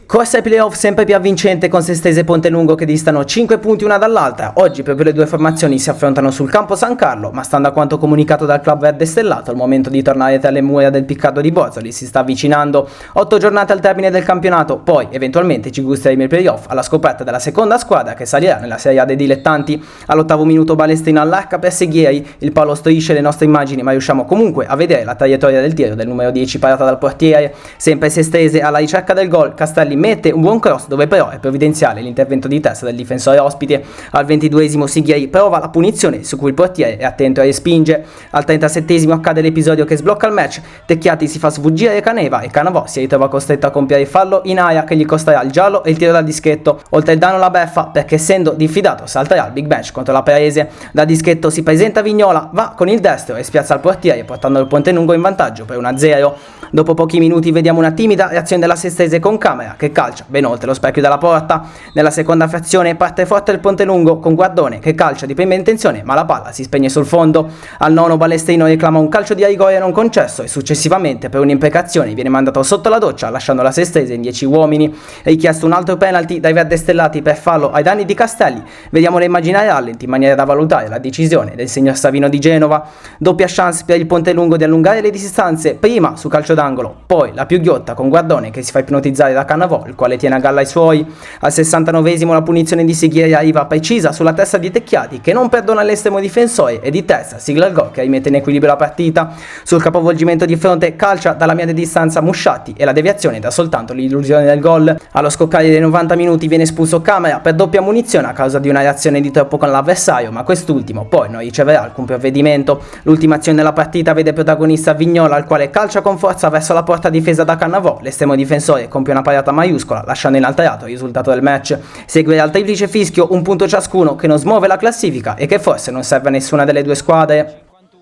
Corsa ai playoff sempre più avvincente con Sestese e Pontelungo che distano 5 punti una dall'altra. Oggi proprio le due formazioni si affrontano sul campo San Carlo, ma stando a quanto comunicato dal club verde stellato, il momento di tornare tra le mura del Piccardo di Bozzoli si sta avvicinando. 8 giornate al termine del campionato, poi eventualmente ci gusteremo i playoff alla scoperta della seconda squadra che salirà nella Serie A dei dilettanti. All'8° minuto Balestrino all'arca per Seghieri, il palo stoisce le nostre immagini ma riusciamo comunque a vedere la traiettoria del tiro del numero 10 parata dal portiere. Sempre Sestese alla ricerca del gol, Castelli mette un buon cross dove però è provvidenziale l'intervento di testa del difensore ospite. Al 22° Sighieri prova la punizione su cui il portiere è attento e respinge. Al 37° accade l'episodio che sblocca il match, Tecchiati si fa sfuggire Caneva e Canavò si ritrova costretto a compiere il fallo in aria che gli costerà il giallo e il tiro dal dischetto. Oltre il danno la beffa perché essendo diffidato salterà il big match contro la Paese. Dal dischetto si presenta Vignola, va con il destro e spiazza il portiere portando il Pontelungo in vantaggio per 1-0. Dopo pochi minuti vediamo una timida reazione della Sestese con Camera che calcia ben oltre lo specchio della porta. Nella seconda frazione parte forte il Pontelungo con Guardone che calcia di prima intenzione ma la palla si spegne sul fondo. Al 9° Balestrino reclama un calcio di rigore non concesso e successivamente per un'imprecazione viene mandato sotto la doccia lasciando la Sestese in 10 uomini. È richiesto un altro penalty dai verdestellati per fallo ai danni di Castelli. Vediamo le immagini a rallenti in maniera da valutare la decisione del signor Savino di Genova. Doppia chance per il Pontelungo di allungare le distanze, prima su calcio d'angolo, poi la più ghiotta con Guardone che si fa ipnotizzare da Cannavò, il quale tiene a galla i suoi. Al 69° la punizione di Sighieri arriva precisa sulla testa di Tecchiati che non perdona l'estremo difensore e di testa sigla il gol che rimette in equilibrio la partita. Sul capovolgimento di fronte calcia dalla media distanza Musciatti e la deviazione dà soltanto l'illusione del gol. Allo scoccare dei 90 minuti viene espulso Camera per doppia munizione a causa di una reazione di troppo con l'avversario, ma quest'ultimo poi non riceverà alcun provvedimento. L'ultima azione della partita vede protagonista Vignola, al quale calcia con forza verso la porta difesa da Cannavò. L'estremo difensore compie una parata maiuscola lasciando inalterato il risultato del match. Segue al triplice fischio un punto ciascuno che non smuove la classifica e che forse non serve a nessuna delle due squadre.